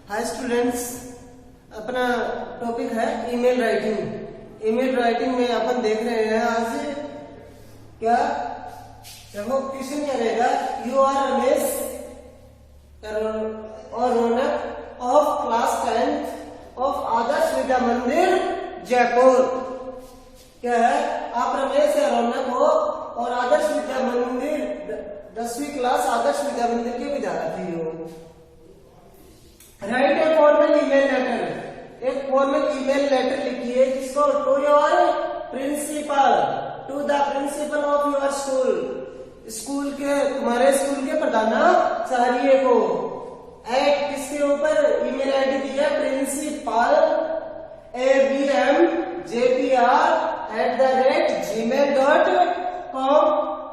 Hi students, अपना topic है email writing. Email writing में अपन देख रहे हैं आज क्या देखो क्वेश्चन क्या रहेगा। यू आर रमेश और Raunak of class 10th of Adarsh Vidya Mandir Jaipur. क्या है, आप रमेश या रौनक हो और आदर्श विद्या मंदिर 10वीं क्लास आदर्श विद्या मंदिर के विद्यार्थी हो। Write a formal email letter, एक फॉर्मल ईमेल लेटर लिखिए जिसको to your principal, to the principal of your school, school के तुम्हारे स्कूल के प्रधानाचार्य को। एट किसके ऊपर ईमेल आईडी दी है, principal abmjpr@gmail.com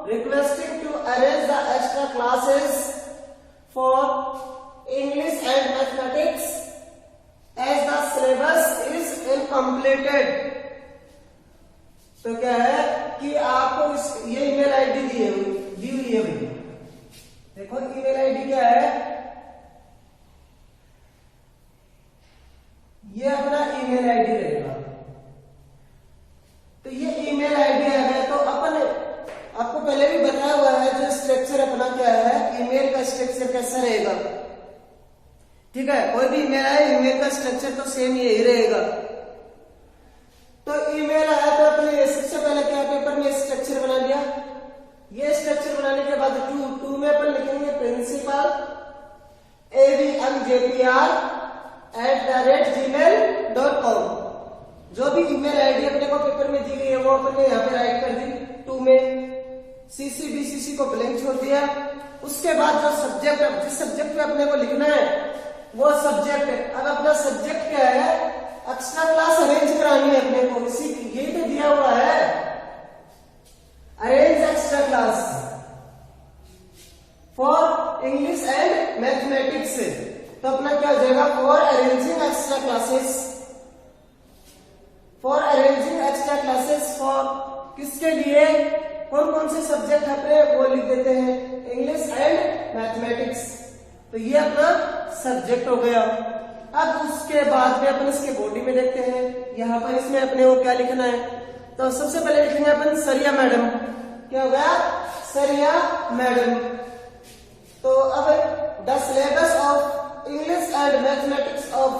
requesting to arrange the extra classes for English and mathematics as the syllabus is incompleted। तो क्या है कि आपको ये ईमेल आईडी दी हुई है भाई। देखो ईमेल आईडी क्या है, ये अपना ईमेल आईडी रहेगा। तो ये ईमेल आईडी आ गया तो अपन आपको पहले भी बताया हुआ है जो स्ट्रक्चर अपना क्या है, ईमेल का स्ट्रक्चर कैसा रहेगा। ठीक है, कोई भी ईमेल आए ईमेल का स्ट्रक्चर तो सेम यही रहेगा। तो ईमेल आया तो अपने सबसे पहले क्या पेपर में स्ट्रक्चर बना लिया। ये स्ट्रक्चर बनाने के बाद टू में अपन लिखेंगे प्रिंसिपल abmjpr@gmail.com। जो भी ईमेल आईडी अपने को पेपर में दी गई है वो अपने यहाँ पे राइट कर दी टू में, सीसी बीसीसी को ब्लैंक छोड़ दिया। उसके बाद जो सब्जेक्ट, जिस सब्जेक्ट पे अपने को लिखना है वो सब्जेक्ट। अब अपना सब्जेक्ट क्या है, एक्स्ट्रा क्लास अरेंज करानी है अपने को, इसी यही तो दिया हुआ है, arrange extra class for English and mathematics. तो अपना क्या हो जाएगा, for arranging extra classes, for arranging extra classes for किसके लिए, कौन कौन से सब्जेक्ट अपने वो लिख देते हैं, इंग्लिश एंड मैथमेटिक्स। तो ये अपना सब्जेक्ट हो गया। अब उसके बाद में अपन इसके बॉडी में देखते हैं, यहाँ पर इसमें अपने को क्या लिखना है। तो सबसे पहले लिखेंगे अपन सरिया मैडम। क्या हो गया, सरिया मैडम। तो अब the syllabus of English and mathematics of,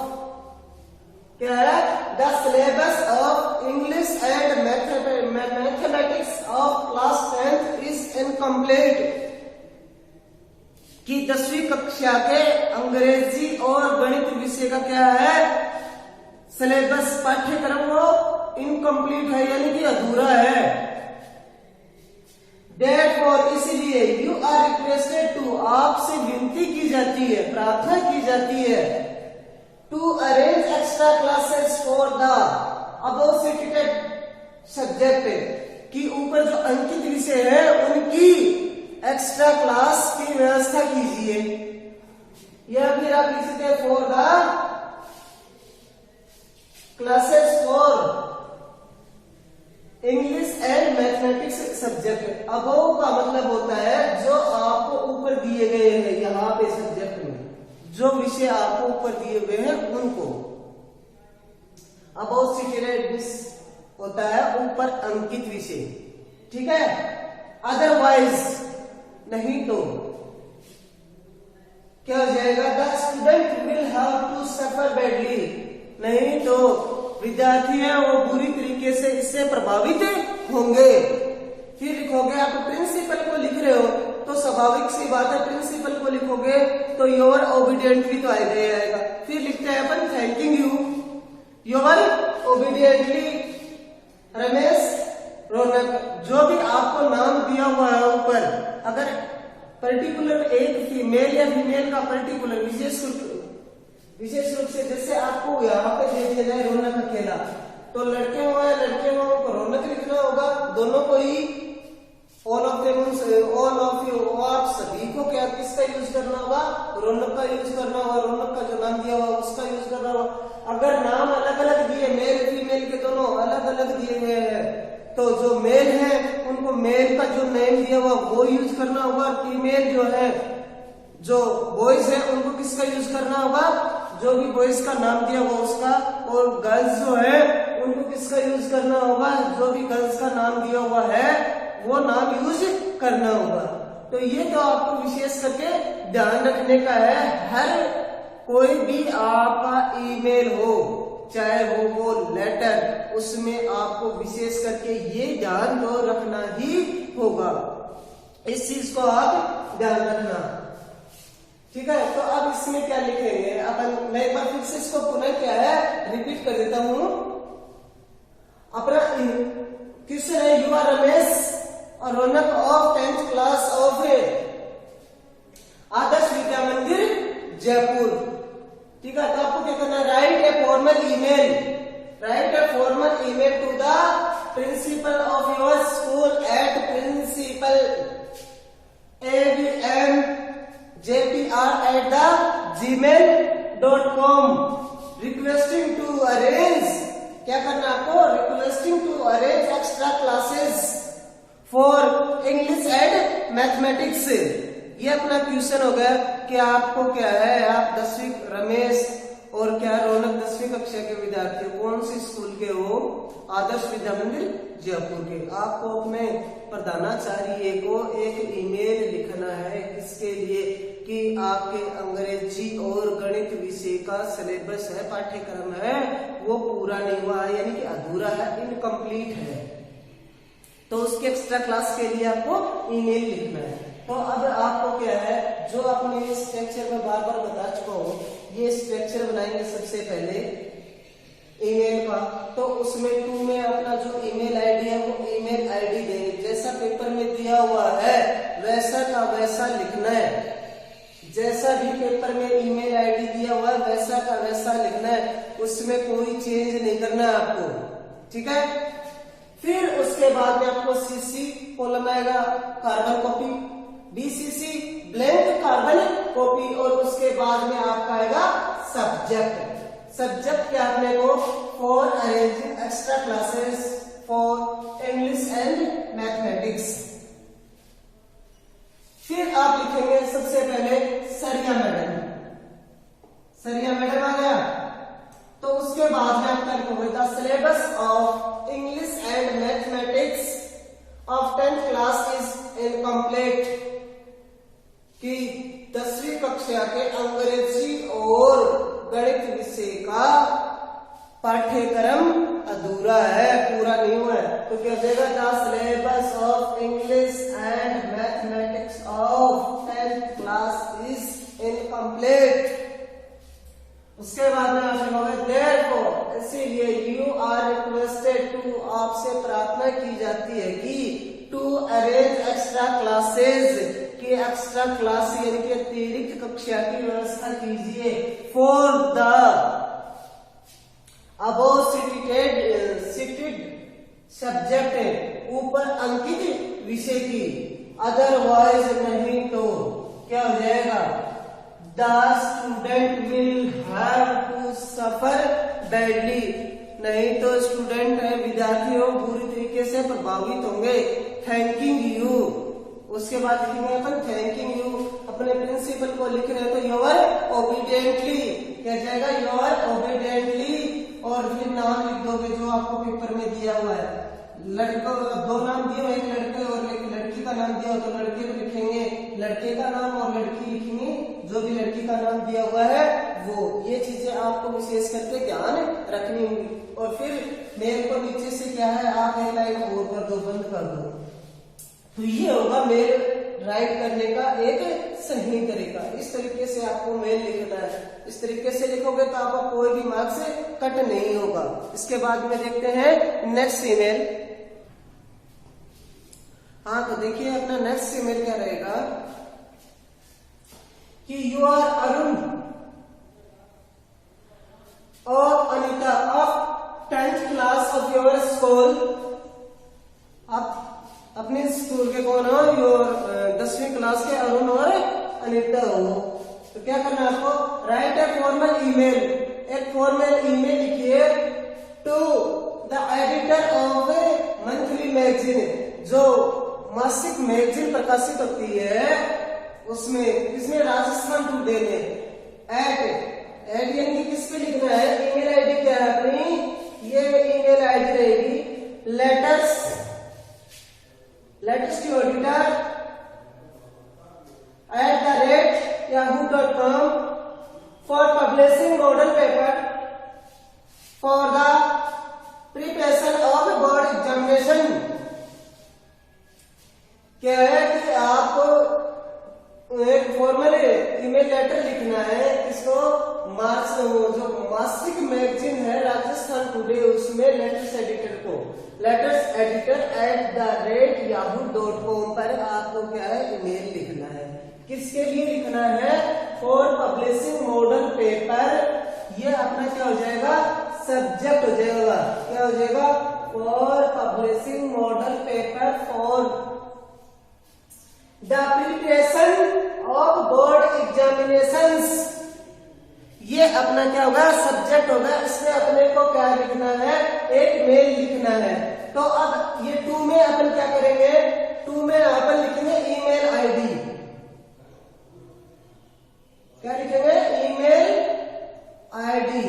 क्या है, the syllabus of English and mathematics of class 10th is incomplete. कि 10वीं कक्षा के अंग्रेजी और गणित विषय का क्या है, सिलेबस पाठ्यक्रम वो इनकम्प्लीट है, यानी कि अधूरा है। Therefore इसलिए यू आर रिक्वेस्टेड टू, आपसे विनती की जाती है, प्रार्थना की जाती है, to arrange extra classes for the above cited subject, कि ऊपर जो अंकित विषय है उनकी एक्स्ट्रा क्लास की व्यवस्था कीजिए। या फिर आप लिख सकते हैं for the classes for English and mathematics subject. Above का मतलब होता है जो आपको ऊपर दिए गए हैं, यहाँ पे सब्जेक्ट में जो विषय आपको ऊपर दिए हुए हैं उनको अबव सिटेड होता है, ऊपर अंकित विषय। ठीक है, अदरवाइज नहीं तो क्या हो जाएगा, the student will have to suffer badly, नहीं तो विद्यार्थी है वो बुरी तरीके से इससे प्रभावित होंगे। फिर लिखोगे, आप प्रिंसिपल को लिख रहे हो तो स्वाभाविक सी बात है, प्रिंसिपल को लिखोगे तो योर ओबीडियंटली तो आएगा। फिर लिखते हैं अपन thanking you your obediently Ramesh Raunak. जो भी आपको नाम दिया हुआ है ऊपर, अगर पर्टिकुलर एक मेल या फीमेल का पर्टिकुलर विशेष रूप से, जैसे आपको यहाँ पे दे दिया जाए रौनक अकेला, तो लड़के हो या लड़के हो को रौनक लिखना होगा, दोनों को ही all of them, all of you, आप सभी को क्या किसका यूज करना होगा, रौनक का यूज करना होगा, रौनक का जो नाम दिया हुआ उसका यूज करना होगा। अगर नाम अलग अलग दिए, मेल फीमेल के दोनों अलग अलग दिए हुए हैं, तो जो मेल है उनको मेल का जो नेम दिया हुआ वो यूज करना होगा, फीमेल जो है जो बॉयज है उनको किसका यूज करना होगा, जो भी बॉयज का नाम दिया वो उसका, और गर्ल्स जो है उनको किसका यूज करना होगा, जो भी गर्ल्स का नाम दिया हुआ है वो नाम यूज करना होगा। तो ये तो आपको विशेष करके ध्यान रखने का है। हर कोई भी आपका ईमेल हो, चाहे वो लेटर, उसमें आपको विशेष करके ये ध्यान तो रखना ही होगा। इस चीज को आप ध्यान रखना, ठीक है। तो अब इसमें क्या लिखेंगे अपन, मैं एक बार फिर से इसको पुनः क्या है रिपीट कर देता हूं। अपना क्वेश्चन है, यू आर रमेश और Raunak of 10th class of Adarsh Vidya Mandir Jaipur, ठीक है। तो आपको क्या करना है, write a formal email, write a formal email to the principal of your school at principal avjpr@gmail.com requesting to arrange, क्या करना आपको, requesting to arrange extra classes for English and Mathematics। ये अपना क्वेश्चन हो गया कि आपको क्या है, आप 10वीं रमेश और क्या रौनक 10वीं कक्षा के विद्यार्थी, कौन सी स्कूल के हो, आदर्श विद्या मंदिर जयपुर के। आपको अपने प्रधानाचार्य को एक ईमेल लिखना है, किसके लिए कि आपके अंग्रेजी और गणित विषय का सिलेबस है, पाठ्यक्रम है, वो पूरा नहीं हुआ है, यानी कि अधूरा है, इनकम्प्लीट है। तो उसके एक्स्ट्रा क्लास के लिए आपको ईमेल लिखना है। तो अब आपको क्या है, जो आपने स्ट्रक्चर में बार बार बता चुका हूं, ये स्ट्रक्चर बनाएंगे सबसे पहले ईमेल का। तो उसमें टू में अपना जो ईमेल आईडी है वो ईमेल आईडी देंगे, जैसा पेपर में दिया हुआ है वैसा का वैसा लिखना है। जैसा भी पेपर में ईमेल आईडी दिया हुआ है वैसा का वैसा लिखना है, उसमें कोई चेंज नहीं करना है आपको, ठीक है। फिर उसके बाद में आपको सीसी कॉलम आएगा, carbon copy, BCC blank carbon copy, और उसके बाद में आपका आएगा सब्जेक्ट। सब्जेक्ट क्या आपने को, for arranging extra classes for English and mathematics. फिर आप लिखेंगे सबसे पहले सरिया मैडम, सरिया मैडम आ गया। तो उसके बाद में आपका लिखोगे the syllabus of English and mathematics of 10th class is incomplete, कि 10वीं कक्षा के अंग्रेजी और गणित विषय का पाठ्यक्रम अधूरा है, पूरा नहीं हुआ है। तो क्या देगा, the syllabus of English and mathematics of 10th class is incomplete. उसके बाद में आप लिखोगे देयरफॉर, इसीलिए यू आर रिक्वेस्टेड टू, आपसे प्रार्थना की जाती है कि टू अरेंज एक्स्ट्रा क्लासेस, कि एक्स्ट्रा क्लास यानी कि अतिरिक्त कक्षा की व्यवस्था कीजिए for the above cited subject, ऊपर अंकित विषय की, अदरवाइज नहीं तो क्या हो जाएगा, the student will have to suffer badly, नहीं तो स्टूडेंट है, विद्यार्थी हो, बुरी तरीके से प्रभावित होंगे। थैंकिंग यू, उसके बाद लिखेंगे अपन थैंकिंग यू, अपने प्रिंसिपल को लिख रहे हैं तो योर ओबीडियंटली, क्या जाएगा योर ओबीडियंटली, और फिर नाम लिख दोगे जो आपको पेपर में दिया हुआ है। लड़कों दो नाम दिए, एक लड़के और एक लड़की का नाम दिया हो तो लड़के को लिखेंगे लड़के का नाम और लड़की लिखेंगे जो भी लड़की का नाम दिया हुआ है वो। ये चीजें आपको विशेष करके ध्यान रखनी होंगी। और फिर मेल को नीचे से क्या है, आप एक लाइन और कर दो, बंद कर दो। तो ये होगा मेल राइट करने का एक सही तरीका। इस तरीके से आपको मेल लिखना है, इस तरीके से लिखोगे तो आपको कोई भी मार्क्स कट नहीं होगा। इसके बाद में देखते हैं नेक्स्ट ईमेल। हाँ, तो देखिए अपना नेक्स्ट ईमेल क्या रहेगा कि यू आर अरुण और Anita of 10th class of your school. आप अपने स्कूल के कौन हो, योर 10वीं क्लास के अरुण और अनिता हो। तो क्या करना है आपको, राइट ए फॉर्मल ईमेल, एक फॉर्मल ईमेल लिखिए to the editor of a monthly magazine, जो मासिक मैगजीन प्रकाशित होती है उसमें, इसमें राजस्थान टुडे में एट यानी पे लिखना है ईमेल आईडी क्या है अपनी, ये ईमेल आईडी रहेगी letters to editor @yahoo.com for publishing model paper for the preparation of board examination. क्या है कि आपको एक फॉर्मल ईमेल लेटर लिखना है, इसको जो मासिक मैगजीन है राजस्थान टुडे, उसमें लेटर्स एडिटर @yahoo.com पर आपको क्या है ईमेल लिखना है। किसके लिए लिखना है? For publishing model paper. ये अपना क्या हो जाएगा? सब्जेक्ट हो जाएगा। क्या हो जाएगा? For publishing model paper for the preparation of board examinations. ये अपना क्या होगा? सब्जेक्ट होगा। इसमें अपने को क्या लिखना है? एक मेल लिखना है। तो अब ये 2 में अपन क्या करेंगे? 2 में अपन लिखेंगे ईमेल आईडी। क्या लिखेंगे? Email ID.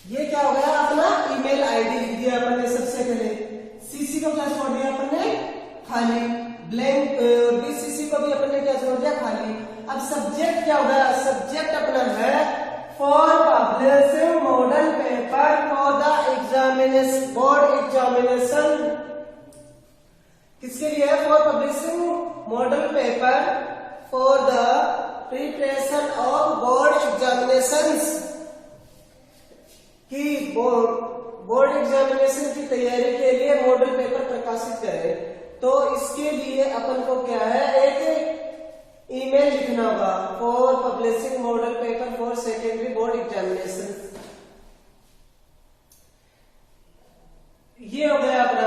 ये क्या हो गया? अपना ईमेल आईडी लिख दिया अपन ने सबसे पहले। सीसी को क्या छोड़ दिया अपन ने? खाली। ब्लैंक। बीसीसी को भी अपन ने क्या छोड़ दिया? खाली। अब सब्जेक्ट क्या होगा? सब्जेक्ट अपना है for publishing model paper for the examination board examination. किसके लिए है? For publishing model paper for the preparation of board examinations. कि बोर्ड एग्जामिनेशन की तैयारी के लिए मॉडल पेपर प्रकाशित करें। तो इसके लिए अपन को क्या है? एक ईमेल लिखना होगा for publishing model paper for secondary board examination. ये हो गया अपना।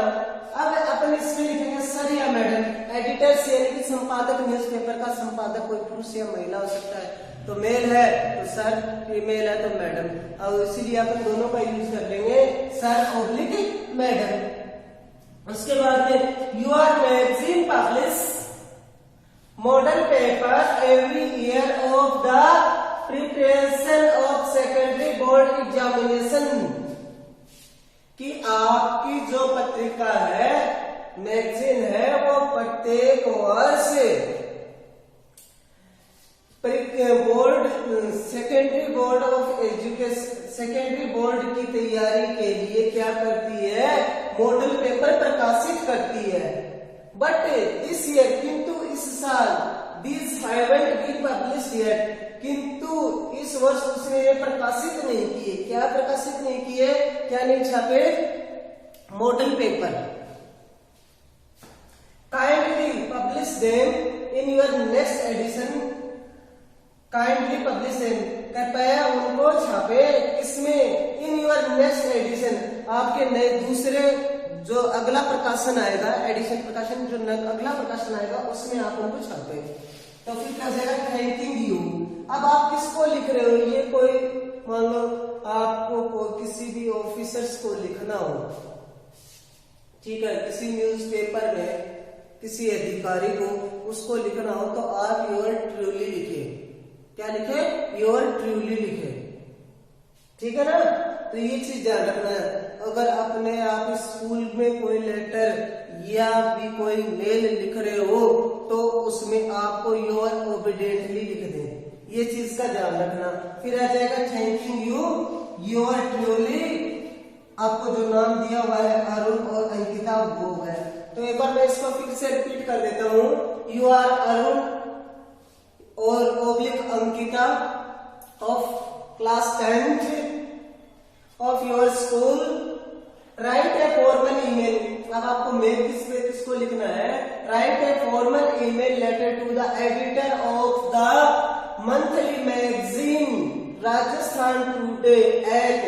अब अपन इसमें लिखेंगे सर या मैडम। एडिटर यानी कि संपादक, न्यूज़पेपर का संपादक कोई पुरुष या महिला हो सकता है। तो मेल है तो सर, फीमेल है तो मैडम। और इसीलिए अपन दोनों का यूज कर लेंगे, सर ऑब्लिक मैडम। उसके बाद में your magazine publish model paper every year of the preparation of secondary board examination. कि आपकी जो पत्रिका है, मैगजीन है, वो प्रत्येक वर्ष board secondary board of education, secondary board की तैयारी के लिए क्या करती है? मॉडल पेपर प्रकाशित करती है। बट दिस ईयर, किंतु इस साल, this haven't been published yet, किंतु इस वर्ष उसने ये प्रकाशित नहीं किए। क्या प्रकाशित नहीं किए? क्या नहीं छापे? Model paper. Kindly publish them in your next edition. Kindly publish them, कृपया उनको छापे। इसमें इन योर नेक्स्ट एडिशन, आपके नए दूसरे जो अगला प्रकाशन आएगा, एडिशन प्रकाशन, जो अगला प्रकाशन आएगा उसमें आप उनको छापे। तो फिर क्या जाएगा? Thanking you. अब आप किसको लिख रहे हो? ये कोई मान लो आपको किसी भी ऑफिसर्स को लिखना हो, ठीक है, किसी न्यूज़पेपर में किसी अधिकारी को उसको लिखना हो, तो आप योर ट्रूली लिखे। क्या लिखे? योर ट्रूली लिखे। ठीक है ना? तो ये चीज ध्यान रखना है। अगर अपने आप स्कूल में कोई लेटर या भी कोई मेल लिख रहे हो तो उसमें आपको योर ओबीडियंटली लिख दें। ये चीज का ध्यान रखना। फिर आ जाएगा थैंकिंग यू, योर ट्रूली। आपको जो नाम दिया हुआ है अरुण और अंकिता, वो है। तो एक बार मैं इसको फिर से रिपीट कर देता हूँ। You are Arun or oblique Ankita of class 10th of your school. Write a formal email. अब आपको मेल किसको लिखना है? Write a formal email letter to the editor of the monthly magazine Rajasthan today at.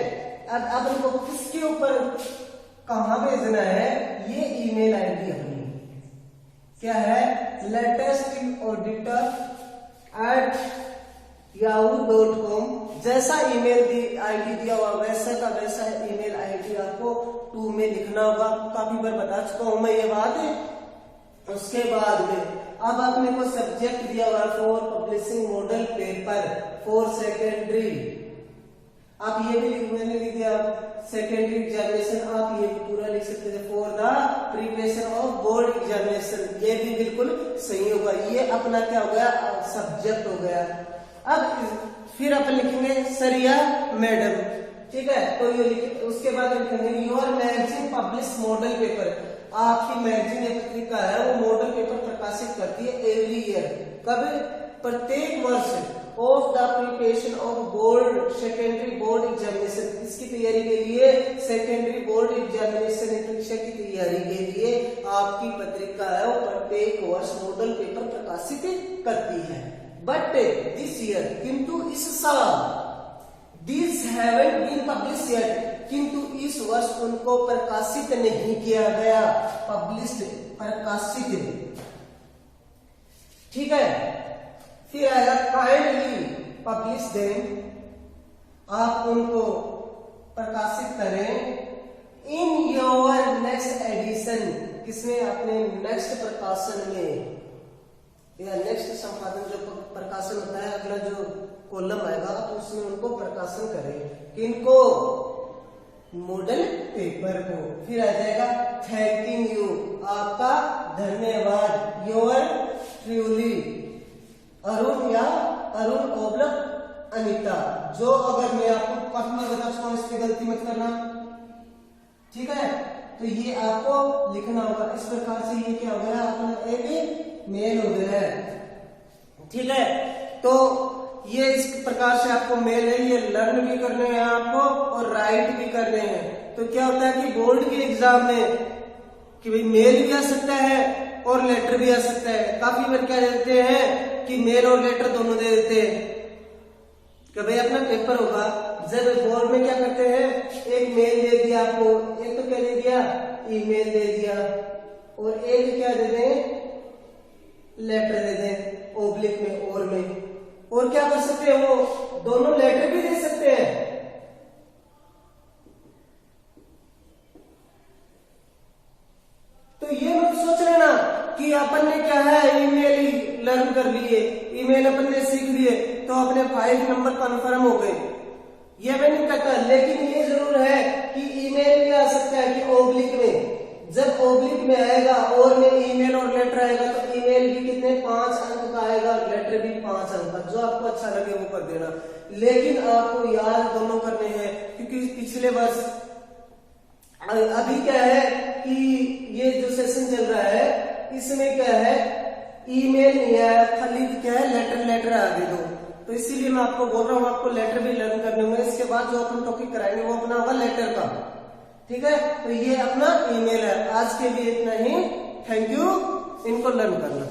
अब उनको किसके ऊपर कहां भेजना है? ये ईमेल आईडी अपनी क्या है? Latest auditor yahoo.com। जैसा ईमेल आईडी दिया हुआ वैसा का वैसा ईमेल आईडी आपको 2 में लिखना होगा। काफी बार बता चुका हूं मैं ये बात। उसके बाद में अब आपने को सब्जेक्ट दिया हुआ for publishing model paper for secondary. आप ये भी मैंने लिख दिया सेकेंडरी एग्जामिनेशन, आप ये भी पूरा लिख सकते थे for the preparation of board examination. ये भी बिल्कुल सही होगा। ये अपना क्या हो गया, सब्जेक्ट हो गया। अब फिर अपन लिखेंगे सर या मैडम, ठीक है। तो ये उसके बाद लिखेंगे your magazine publish model paper. आपकी मैगजीन या पत्रिका है वो मॉडल पेपर प्रकाशित करती है एवरी ईयर। कब, प्रत्येक वर्ष of the preparation of board secondary board examination. इसकी तैयारी के लिए सेकेंडरी बोर्ड एग्जामिनेशन परीक्षा की तैयारी के लिए आपकी पत्रिका है वो प्रत्येक वर्ष मॉडल पेपर प्रकाशित करती है। बट दिस ईयर, किंतु इस साल, this haven't been published yet, किंतु इस वर्ष उनको प्रकाशित नहीं किया गया। पब्लिश्ड, प्रकाशित, ठीक है। फिर आएगा काइंडली पब्लिश देम, आप उनको प्रकाशित करें इन योर नेक्स्ट एडिशन, किसमें, अपने नेक्स्ट प्रकाशन में या नेक्स्ट संपादन जो प्रकाशन होता है अगला जो कॉलम आएगा तो उसमें उनको प्रकाशन करें। किनको, मॉडल पेपर को। फिर आ जाएगा थैंकिंग यू, आपका धन्यवाद। योर ट्रूली अरुण या अरुण ओब्लक अनीता। जो अगर मैं आपको पढ़ना बता चुका हूं इस पे गलती मत करना, ठीक है। तो ये आपको लिखना होगा इस प्रकार से। ये क्या हो गया, अपना एक मेल हो गया है, ठीक है। तो ये इस प्रकार से आपको मेल है, ये लर्न भी करने हैं आपको और राइट भी करने हैं। तो क्या होता है कि बोर्ड के एग्जाम में कि भाई मेल भी आ सकता है और लेटर भी आ सकता है। काफी बार क्या देते हैं कि मेल और लेटर दोनों दे देते हैं कि भाई अपना पेपर होगा। जब बोर्ड में क्या करते हैं, एक मेल दे दिया आपको, एक तो क्या दे दिया, ईमेल दे दिया, और एक क्या दे दें, लेटर दे दें ओब्लिक में और क्या कर सकते हैं, वो दोनों लेटर भी दे सकते हैं। तो ये मत सोच लेना कि अपन ने क्या है ईमेल ही लर्न कर लिए, ईमेल अपन ने सीख लिए तो अपने 5 नंबर कन्फर्म हो गए। ये मैं नहीं कहता, लेकिन ये जरूर है कि ईमेल भी आ सकता है कि ओब्लिक में। जब ओब्लिक में आएगा और में ईमेल और लेटर आएगा तो ईमेल भी कितने 5 अंक का आएगा और लेटर भी 5 अंक का। जो आपको अच्छा लगे वो कर देना, लेकिन आपको याद दोनों करने हैं। क्योंकि पिछले वर्ष अभी क्या है कि ये जो सेशन चल रहा है इसमें क्या है, ईमेल नहीं आया, खाली क्या है लेटर आ गए दो। तो इसीलिए मैं आपको बोल रहा हूँ आपको लेटर भी लर्न करने होंगे। इसके बाद जो अपन टॉपिक कराएंगे वो अपना होगा लेटर का, ठीक है। तो ये अपना ईमेल है। आज के लिए इतना ही, थैंक यू, इनको लर्न करना।